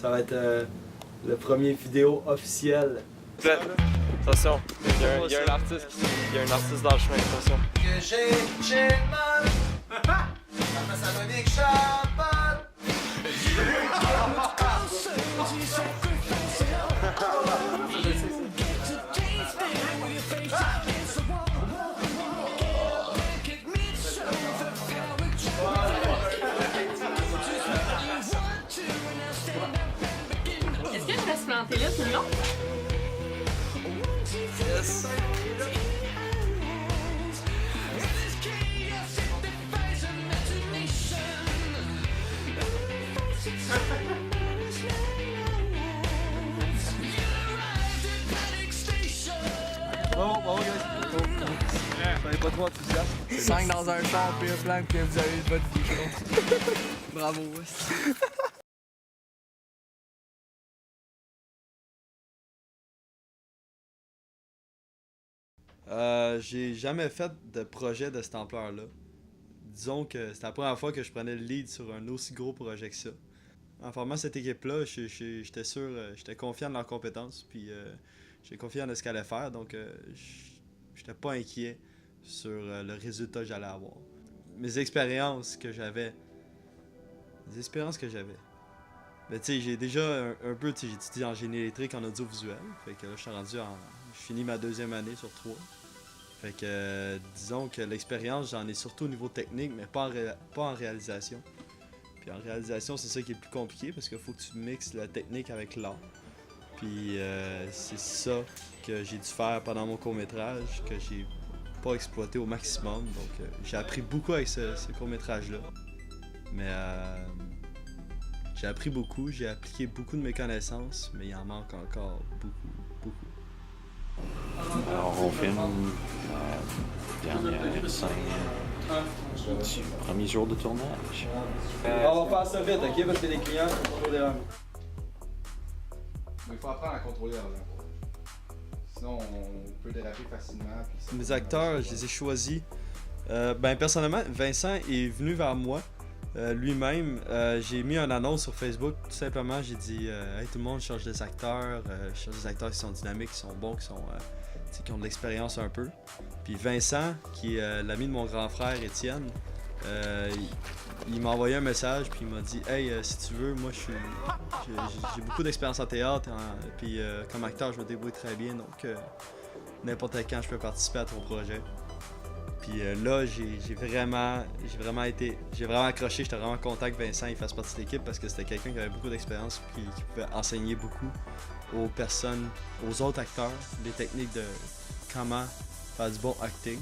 Ça va être le premier vidéo officiel. Attention, il y a un artiste dans le chemin, attention. Que j'ai mal. La face à Monique Chabot. Est-ce que je reste plantée là tout le long? Yes. Bon, guys. Soyez pas trop enthousiaste. 5 dans un char, puis un plan que vous avez votre vie. Bravo. J'ai jamais fait de projet de cette ampleur-là. Disons que c'était la première fois que je prenais le lead sur un aussi gros projet que ça. En formant cette équipe-là, j'étais sûr, j'étais confiant de leurs compétences, puis j'étais confiant de ce qu'elle allait faire, donc j'étais pas inquiet sur le résultat que j'allais avoir. Les expériences que j'avais. Ben, tu sais, j'ai déjà un peu, tu sais, j'ai étudié en génie électrique en audiovisuel, fait que là, je finis ma 2e année sur 3. Fait que, disons que l'expérience, j'en ai surtout au niveau technique, mais pas en réalisation. Puis en réalisation, c'est ça qui est le plus compliqué, parce qu'il faut que tu mixes la technique avec l'art. Puis c'est ça que j'ai dû faire pendant mon court-métrage, que j'ai pas exploité au maximum. Donc j'ai appris beaucoup avec ce court-métrage-là. Mais j'ai appris beaucoup, j'ai appliqué beaucoup de mes connaissances, mais il en manque encore beaucoup. Alors on filme la dernière scène du premier jour de tournage. On va faire ça vite, ok? Parce que les clients sont toujours derrière. Mais il faut apprendre à contrôler l'argent. Sinon, on peut déraper facilement. Puis Mes acteurs, je les ai choisis. Ben personnellement, Vincent est venu vers moi. Lui-même, j'ai mis une annonce sur Facebook, tout simplement, j'ai dit hey, tout le monde cherche des acteurs, je cherche des acteurs qui sont dynamiques, qui sont bons, qui ont de l'expérience un peu. Puis Vincent, qui est l'ami de mon grand frère Étienne, il m'a envoyé un message puis il m'a dit hey, si tu veux, moi j'ai beaucoup d'expérience en théâtre, puis comme acteur je me débrouille très bien, donc n'importe quand je peux participer à ton projet. Puis là, j'ai vraiment accroché, j'étais vraiment content que Vincent il fasse partie de l'équipe parce que c'était quelqu'un qui avait beaucoup d'expérience et qui pouvait enseigner beaucoup aux personnes, aux autres acteurs, des techniques de comment faire du bon acting.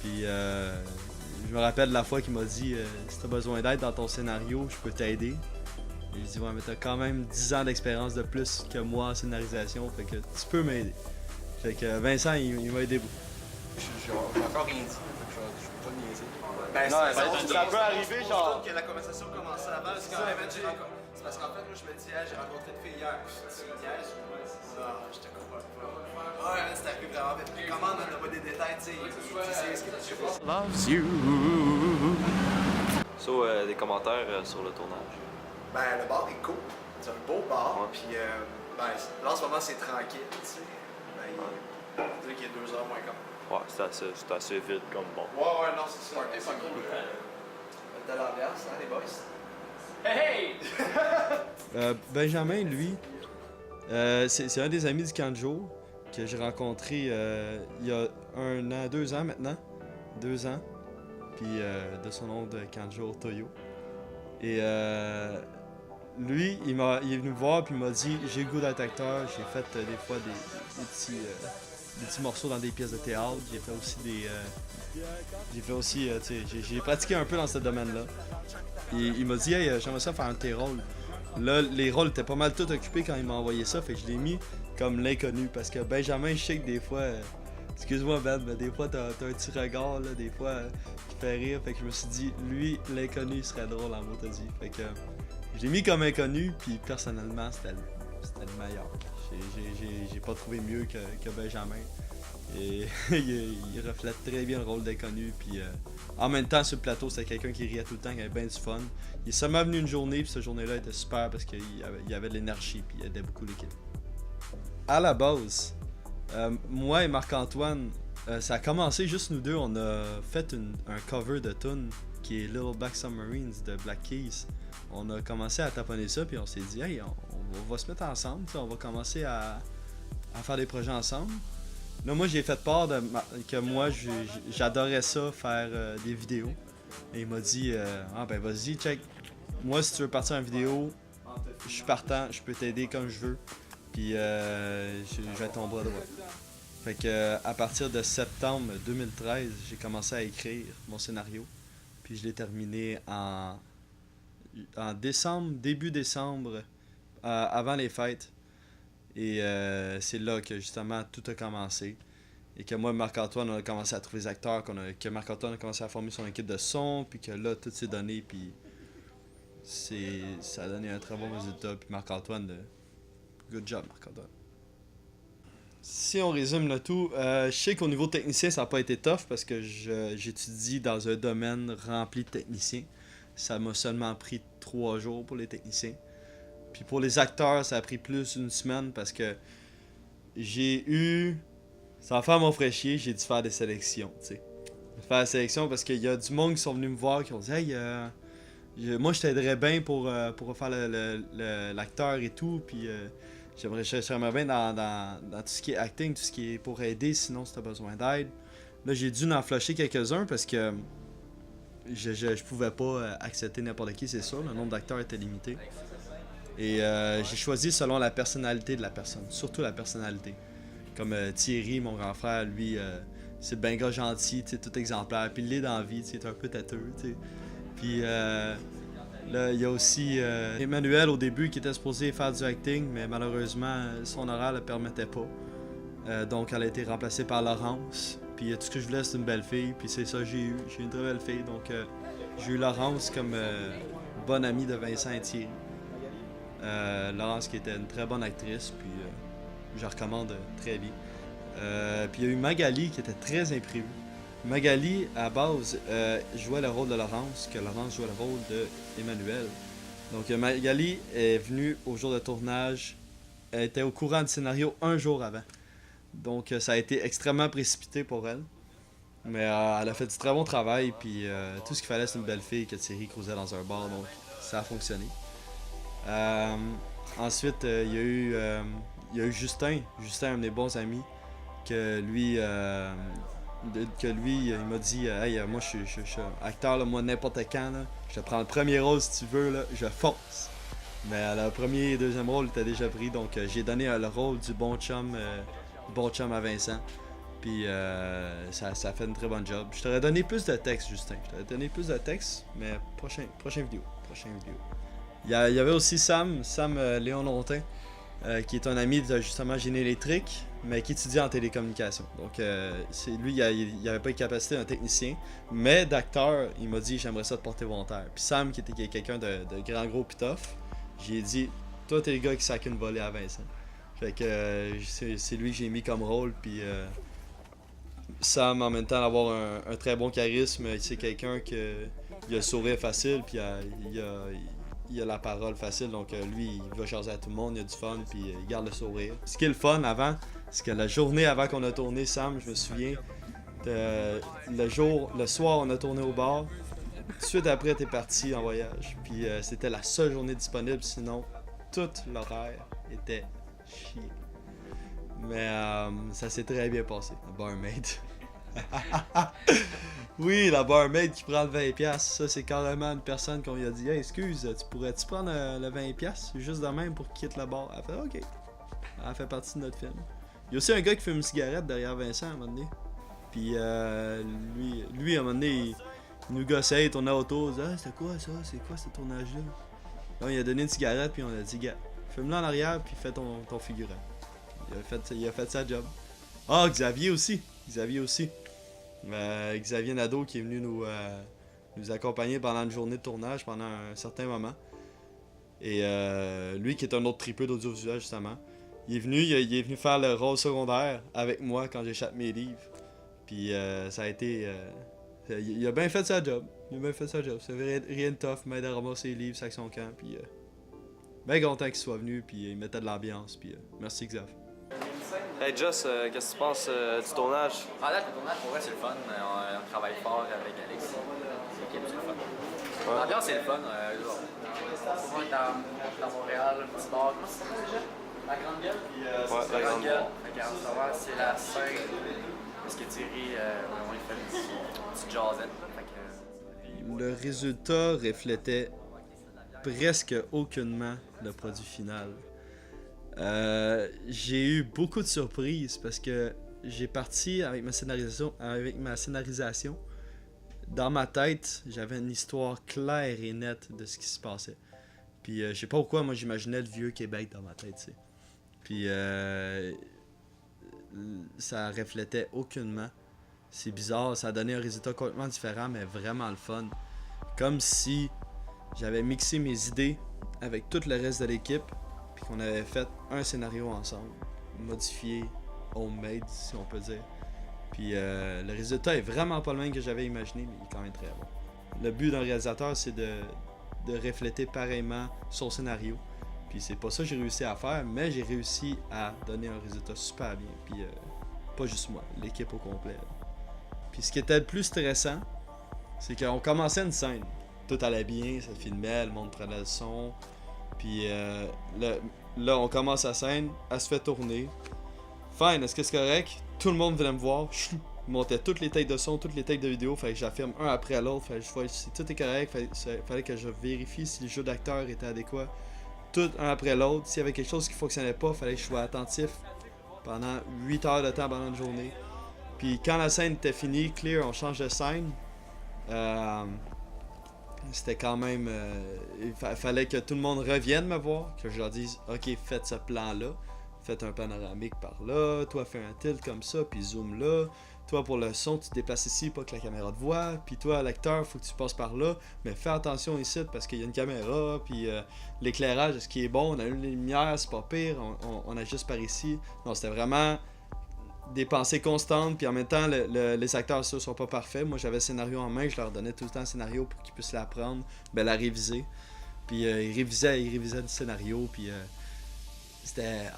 Puis je me rappelle la fois qu'il m'a dit si t'as besoin d'aide dans ton scénario, je peux t'aider. Et je dis ouais mais t'as quand même 10 ans d'expérience de plus que moi en scénarisation, fait que tu peux m'aider. Fait que Vincent il m'a aidé beaucoup. J'ai encore rien dit, je peux pas niaiser. Ben, ça peut arriver, genre. Que la conversation commençait avant, parce qu'en fait, c'est parce qu'en fait, moi, je me dis, j'ai rencontré une fille hier, puis tu me niaises, non, je te comprends pas. Ouais, c'est arrivé vraiment vite. Comment on n'a pas des détails, tu sais, c'est ce que tu fais. Loves you. So, des commentaires sur le tournage. Ben, le bar est cool, c'est un beau bar, puis ben, là, en ce moment, c'est tranquille, tu sais. Ben, on dirait qu'il est 2 heures moins comme. Ouais, c'est assez vite comme bon. Ouais, non, c'est super, c'est cool. De l'ambiance, hein, les boys? Benjamin, lui, c'est un des amis du Kanjo que j'ai rencontré il y a 1 an, 2 ans maintenant. 2 ans. Puis de son nom de Kanjo Toyo. Et lui, il est venu me voir puis il m'a dit j'ai le goût d'être acteur. J'ai fait des fois des petits morceaux dans des pièces de théâtre. J'ai pratiqué un peu dans ce domaine-là. Et il m'a dit hey, j'aimerais ça faire un de tes rôles. Là, les rôles étaient pas mal tout occupés quand il m'a envoyé ça, fait que je l'ai mis comme l'inconnu parce que Benjamin, je sais que des fois, excuse-moi Ben, mais des fois t'as un petit regard là, des fois qui fait rire, fait que je me suis dit lui l'inconnu serait drôle en mot dit. Fait que je l'ai mis comme inconnu, puis personnellement c'était le meilleur. J'ai pas trouvé mieux que Benjamin. Et il reflète très bien le rôle d'inconnu. Puis en même temps, sur le plateau, c'était quelqu'un qui riait tout le temps, qui avait bien du fun. Il est seulement venu une journée, puis cette journée-là était super parce qu'il y avait de l'énergie, puis il aidait beaucoup l'équipe. À la base, moi et Marc-Antoine, ça a commencé juste nous deux. On a fait un cover de tune qui est Little Black Submarines de Black Keys. On a commencé à taponner ça, puis on s'est dit, hey, on va se mettre ensemble, on va commencer à faire des projets ensemble. Là, moi, j'ai fait part que moi, j'adorais ça, faire des vidéos. Et il m'a dit, ah ben vas-y, check. Moi, si tu veux partir en vidéo, je suis partant, je peux t'aider comme je veux. Puis je vais être ton bras droit. Fait que à partir de septembre 2013, j'ai commencé à écrire mon scénario. Puis je l'ai terminé en décembre, début décembre, avant les fêtes. Et c'est là que justement tout a commencé. Et que moi et Marc-Antoine, on a commencé à trouver des acteurs, que Marc-Antoine a commencé à former son équipe de son, puis que là, tout s'est donné, puis ça a donné un très bon résultat. Puis Marc-Antoine, good job Marc-Antoine. Si on résume le tout, je sais qu'au niveau technicien, ça n'a pas été tough parce que j'étudie dans un domaine rempli de techniciens. Ça m'a seulement pris 3 jours pour les techniciens. Puis pour les acteurs, ça a pris plus d'une semaine parce que sans faire mon fraîchier, j'ai dû faire des sélections, tu sais. Faire des sélections parce qu'il y a du monde qui sont venus me voir qui ont dit « Hey, moi je t'aiderais bien pour faire l'acteur et tout, puis j'aimerais bien dans tout ce qui est acting, tout ce qui est pour aider sinon si t'as besoin d'aide. » Là j'ai dû en flusher quelques-uns parce que je pouvais pas accepter n'importe qui, c'est sûr, le nombre d'acteurs était limité. Et j'ai choisi selon la personnalité de la personne, surtout la personnalité. Comme Thierry, mon grand frère, lui, c'est le ben gars gentil, tout exemplaire. Puis il l'est dans la vie, il est un peu têteux. Puis là, il y a aussi Emmanuel au début qui était supposé faire du acting, mais malheureusement, son horaire ne le permettait pas. Donc elle a été remplacée par Laurence. Puis tout ce que je voulais, c'est une belle fille. Puis c'est ça, j'ai eu une très belle fille. Donc j'ai eu Laurence comme bonne amie de Vincent et Thierry. Laurence qui était une très bonne actrice, puis je la recommande très bien. Puis il y a eu Magali qui était très imprévue. Magali, à base, jouait le rôle de Laurence, que Laurence jouait le rôle de Emmanuel. Donc Magali est venue au jour de tournage, elle était au courant du scénario un jour avant. Donc ça a été extrêmement précipité pour elle. Mais elle a fait du très bon travail, puis tout ce qu'il fallait, c'est une belle fille que Thierry cruisait dans un bar, donc ça a fonctionné. Ensuite, il y a eu Justin, un de mes bons amis, que lui, il m'a dit hey, moi je suis acteur, là, moi n'importe quand, là, je te prends le premier rôle si tu veux, là, je fonce. Mais le premier et deuxième rôle était déjà pris, donc j'ai donné le rôle du bon chum à Vincent. Puis ça a fait une très bonne job. Je t'aurais donné plus de texte, Justin. Mais prochaine vidéo. Il y avait aussi Sam Léon Lontin, qui est un ami de justement Génie électrique, mais qui étudie en télécommunication. Donc lui, il n'avait pas les capacités d'un technicien, mais d'acteur, il m'a dit j'aimerais ça te porter volontaire. Puis Sam, qui était quelqu'un de grand gros pis tough, j'ai dit toi t'es le gars qui sac une volée à Vincent. Fait que c'est lui que j'ai mis comme rôle, puis Sam, en même temps, d'avoir un très bon charisme, c'est quelqu'un qui a le sourire facile, puis il a la parole facile, donc lui, il va jaser à tout le monde, il a du fun, puis il garde le sourire. Ce qui est le fun avant, c'est que la journée avant qu'on a tourné, Sam, je me souviens, le soir, on a tourné au bar, tout de suite après, t'es parti en voyage, puis c'était la seule journée disponible, sinon, tout l'horaire était chier. Mais ça s'est très bien passé, la barmaid. Oui, la barmaid qui prend le 20$, ça c'est carrément une personne qu'on lui a dit hey, excuse, tu pourrais-tu prendre le 20$ juste de même pour qu'il quitte le bar? Elle fait ok. Elle fait partie de notre film. Il y a aussi un gars qui fume une cigarette derrière Vincent à un moment donné. Puis lui à un moment donné, il nous gossait, il tournait autour, il disait ah, c'est quoi ça? C'est quoi ce tournage-là? Là, il a donné une cigarette, puis on a dit gars, fume-la en arrière, puis fais ton figurant. Il a fait sa job. Ah, Xavier aussi. Xavier Nadeau qui est venu nous accompagner pendant une journée de tournage, pendant un certain moment. Et lui qui est un autre tripeux d'audiovisuel justement, il est venu faire le rôle secondaire avec moi quand j'échappe mes livres. Puis ça a été... il a bien fait sa job. C'est rien de tough, m'aide à ramasser les livres, sac son camp. Puis bien content qu'il soit venu, puis il mettait de l'ambiance. Puis merci Xav. Hey Joss, qu'est-ce que tu penses du tournage? Ah là, le tournage, pour vrai, c'est le fun. On travaille fort avec Alex. L'équipe, c'est le fun. L'ambiance, c'est le fun. On est dans Montréal, un petit bar. Comment ça s'appelle déjà? La Grande Gueule? Ouais, la Grande Gueule. Fait qu'en ce moment, c'est la scène. Parce que Thierry, vraiment, il fait une petite jazzette. Le résultat reflétait presque aucunement le produit final. J'ai eu beaucoup de surprises parce que j'ai parti avec ma scénarisation. Dans ma tête, j'avais une histoire claire et nette de ce qui se passait. Puis je sais pas pourquoi, moi j'imaginais le vieux Québec dans ma tête, tu sais. Puis ça reflétait aucunement. C'est bizarre, ça a donné un résultat complètement différent, mais vraiment le fun. Comme si j'avais mixé mes idées avec tout le reste de l'équipe, puis qu'on avait fait un scénario ensemble, modifié, homemade, si on peut dire. Puis le résultat est vraiment pas le même que j'avais imaginé, mais il est quand même très bon. Le but d'un réalisateur, c'est de refléter pareillement son scénario. Puis c'est pas ça que j'ai réussi à faire, mais j'ai réussi à donner un résultat super bien. Puis pas juste moi, l'équipe au complet. Puis ce qui était le plus stressant, c'est qu'on commençait une scène. Tout allait bien, ça filmait, le monde prenait le son. Puis là, on commence la scène, elle se fait tourner. Fine, est-ce que c'est correct? Tout le monde venait me voir. Je montais toutes les takes de son, toutes les takes de vidéo. Fallait que j'affirme un après l'autre. Fallait que je vois si tout est correct. Fallait que je vérifie si le jeu d'acteur était adéquat. Tout un après l'autre. S'il y avait quelque chose qui fonctionnait pas, fallait que je sois attentif pendant 8 heures de temps pendant une journée. Puis quand la scène était finie, clear, on change de scène. C'était quand même... il fallait que tout le monde revienne me voir, que je leur dise « Ok, faites ce plan-là, faites un panoramique par là, toi fais un tilt comme ça, puis zoom là, toi pour le son, tu te déplaces ici, pas que la caméra te voit, puis toi l'acteur, faut que tu passes par là, mais fais attention ici parce qu'il y a une caméra, puis l'éclairage, est-ce qu'il est bon, on a une lumière, c'est pas pire, on ajuste par ici. » Non, c'était vraiment... des pensées constantes, puis en même temps, les acteurs ça, sont pas parfaits. Moi, j'avais le scénario en main, je leur donnais tout le temps le scénario pour qu'ils puissent l'apprendre, la réviser. Puis ils révisaient le scénario, puis c'était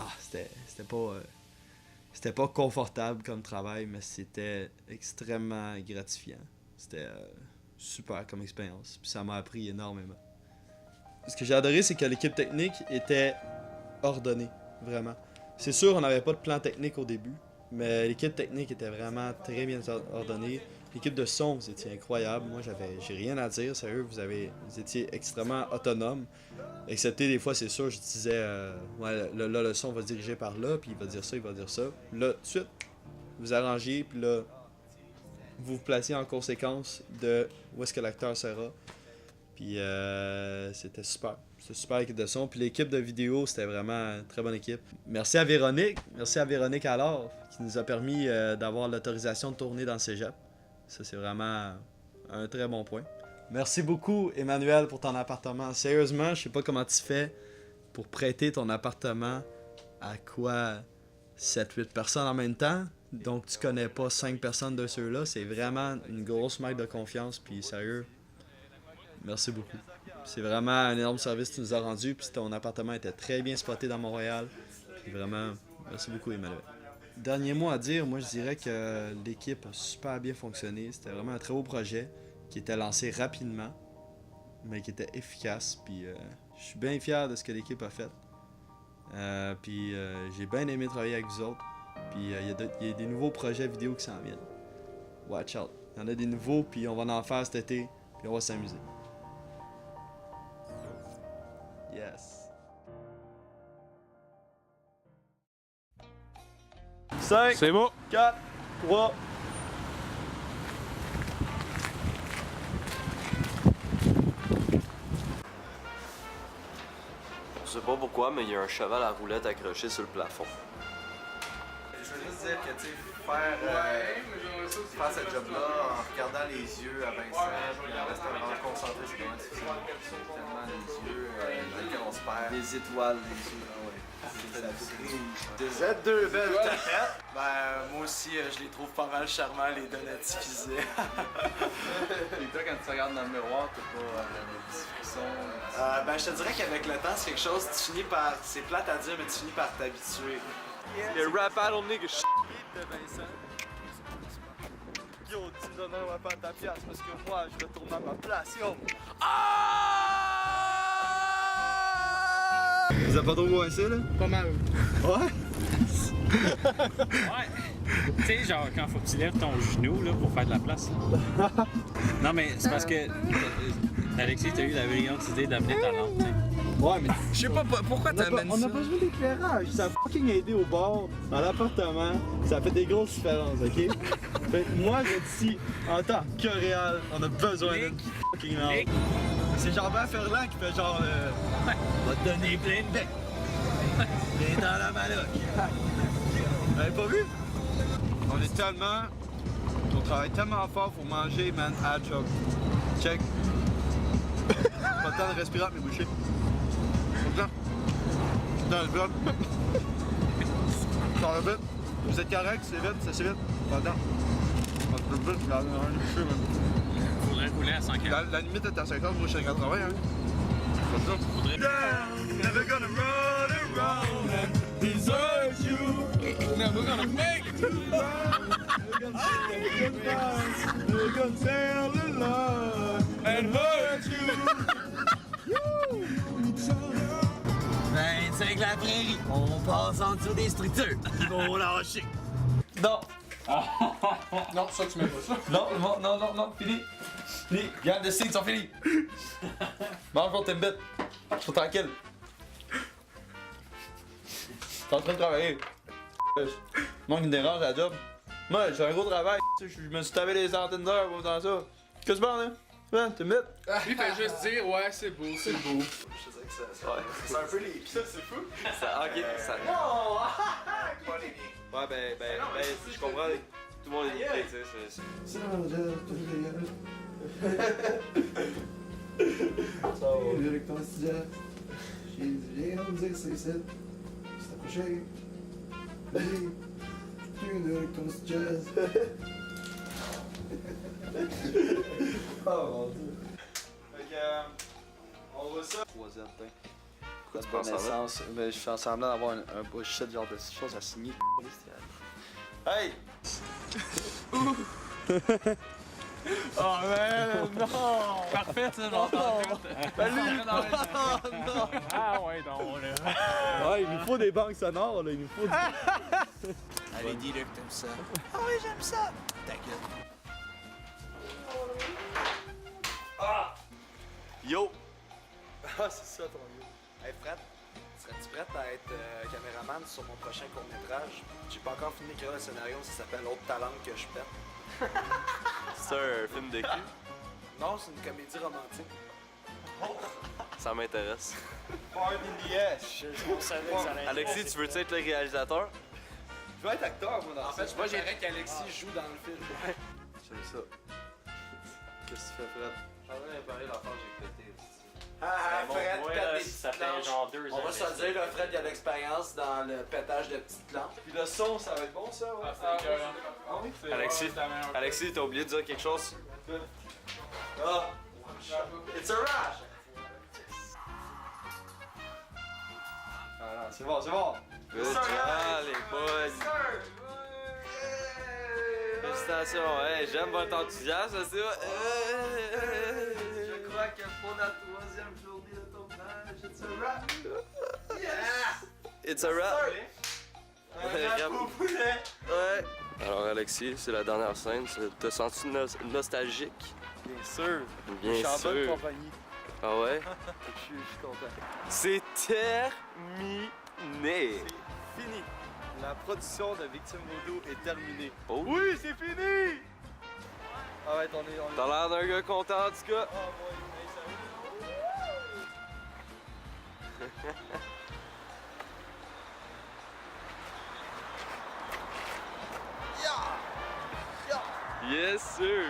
pas confortable comme travail, mais c'était extrêmement gratifiant. C'était super comme expérience, puis ça m'a appris énormément. Ce que j'ai adoré, c'est que l'équipe technique était ordonnée, vraiment. C'est sûr, on n'avait pas de plan technique au début, mais l'équipe technique était vraiment très bien ordonnée. L'équipe de son, vous étiez incroyable. Moi, j'ai rien à dire. Sérieux, vous étiez extrêmement autonome. Excepté des fois, c'est sûr, je disais, ouais, là, le son va se diriger par là, puis il va dire ça, il va dire ça. Là, tout de suite, vous arrangez, puis là, vous vous placez en conséquence de où est-ce que l'acteur sera. Puis c'était super. C'était super équipe de son. Puis l'équipe de vidéo, c'était vraiment une très bonne équipe. Merci à Véronique. Merci à Véronique alors, qui nous a permis d'avoir l'autorisation de tourner dans le cégep. Ça, c'est vraiment un très bon point. Merci beaucoup, Emmanuel, pour ton appartement. Sérieusement, je sais pas comment tu fais pour prêter ton appartement à quoi 7-8 personnes en même temps. Donc, tu connais pas 5 personnes de ceux-là. C'est vraiment une grosse marque de confiance. Puis, sérieux, merci beaucoup. C'est vraiment un énorme service que tu nous as rendu. Puis, ton appartement était très bien spoté dans Montréal. Puis, vraiment, merci beaucoup, Emmanuel. Dernier mot à dire, moi je dirais que l'équipe a super bien fonctionné. C'était vraiment un très beau projet qui était lancé rapidement, mais qui était efficace. Puis je suis bien fier de ce que l'équipe a fait. Puis j'ai bien aimé travailler avec vous autres. Puis il y a des nouveaux projets vidéo qui s'en viennent. Watch out. Il y en a des nouveaux, puis on va en faire cet été, puis on va s'amuser. Yes. 5, C'est bon. 4, 3. Je sais pas pourquoi, mais il y a un cheval à roulette accroché sur le plafond. Je veux juste dire que, tu sais, faire ce job-là en regardant les yeux à Vincent, puis en restant vraiment concentré, c'est vraiment difficile. Tellement les yeux dans lesquels on se perd. Les étoiles, les yeux, ah ouais. Des Z2 belles tapettes. Ben, moi aussi, je les trouve pas mal charmants, les donuts fusés. Et toi, quand tu regardes dans le miroir, t'as pas la discussion. Ben, je te dirais qu'avec le temps, c'est quelque chose, tu finis par. C'est plate à dire, mais tu finis par t'habituer. Le rap battle nigga shit. de Vincent. Yo, tu me donnes un rap à ta pièce parce que moi, je vais tourner à ma place, yo. Vous avez pas trop coincé, là? Pas mal. Ouais? Ouais. Tu sais, genre, quand faut que tu lèves ton genou là, pour faire de la place. Là. Non, mais c'est parce que Alexis, t'as eu la brillante idée d'amener ta lampe, tu sais. Ouais, mais Je sais pas pourquoi t'amènes on ça. n'a pas besoin d'éclairage. Ça a fucking aidé au bord, dans l'appartement. Ça fait des grosses différences, ok? Fait que moi, je dis, en tant que réal, on a besoin d'une fucking lampe. C'est Jean-Bert Ferland qui fait genre Ouais. on va te donner plein de bec. Viens dans la maloc. Vous avez pas vu? On est tellement. On travaille tellement fort pour manger, man, à la job. Check. Pas le temps de respirer avec mes bouchées. Pas le temps. Dans le bloc. Ça va vite. Vous êtes correct, c'est vite, c'est vite. Pas le temps. Pas le but, là, les bouchées, man. Faudrait rouler à 140. La limite est à 50, moi je suis à 80, hein. Pas ça. Faudrait... Never gonna run around and desert you. Never gonna make it. We're gonna sail along and hurt you. 25 la prairie, on passe en dessous des structures. Ils vont lâcher. Non, ça tu mets pas ça. Non, fini. Fini. Regarde, les signes sont finis. Mange ton Timbit. Je suis tranquille. T'es en train de travailler. Moi qui me dérange à la job. Moi, j'ai un gros travail. Je me suis tapé des centaines d'heures pour faire ça. Qu'est-ce que tu parles, là? Ouais, Timbit. Lui fait juste dire ouais c'est beau, c'est beau. Je sais que c'est un peu les pieds. C'est fou. Ça, ok, ça. Pas les miens. Ouais, ben, je comprends. Tout le monde est limité, tu sais. Ça va avec ton stylet. J'ai dit, viens me dire que c'est ça. C'est approché. Vas-y. Tu avec ton stylet. Oh mon dieu. Fait que, on voit ça. Troisième thing. Pourquoi tu penses à ça? Ben, je fais semblant d'avoir un bullshit genre de choses à signer. Hey! Oh man, non! Parfait, ça, j'entends tout. Non! Ah ouais, non, là. Ouais, il nous faut des banques sonores, là. Il nous faut du... Allez, dis-le que t'aimes ça. Ah oui, j'aime ça. T'inquiète. Yo! Ah, c'est ça ton yo. Hey Fred, serais-tu prête à être caméraman sur mon prochain court-métrage? J'ai pas encore fini d'écrire le scénario, ça s'appelle L'autre talent que je pète. C'est un film de cul? Non, c'est une comédie romantique. Ça m'intéresse. Fart in the ass. Alexis, tu veux-tu être le réalisateur? Je veux être acteur, moi, dans En ça. fait, moi j'aimerais qu'Alexis joue dans le film. J'aime ça. Qu'est-ce que tu fais, Fred? Je suis en train de réparer l'enfant que j'ai pété. Ah, Fred, Moi, pète là, des ça petites fait planches. genre 2 ans. On va se le dire, là, Fred, il a de l'expérience dans le pétage de petites lampes. Puis le son, ça va être bon, ça, ouais? Ah oui? Alexis, t'as oublié de dire quelque chose? Ah! It's a rash! Ah non, c'est bon, c'est bon! Good job, les boys! Félicitations, hey, j'aime votre enthousiasme, c'est vrai. Je crois que pour la troisième journée de tournage, it's a wrap. Yes! It's a wrap! Un wrap au poulet! Ouais. Alors Alexis, c'est la dernière scène. Te sens-tu nostalgique? Bien sûr! Bien Je suis en bonne sûr. compagnie. Ah ouais? Je suis content. C'est terminé. Fini! La production de Victime Voodoo est terminée. Oh. Oui, c'est fini! Ah ouais, on est... T'as l'air d'un gars content en tout cas. Oh boy, hey, ça Yes sir!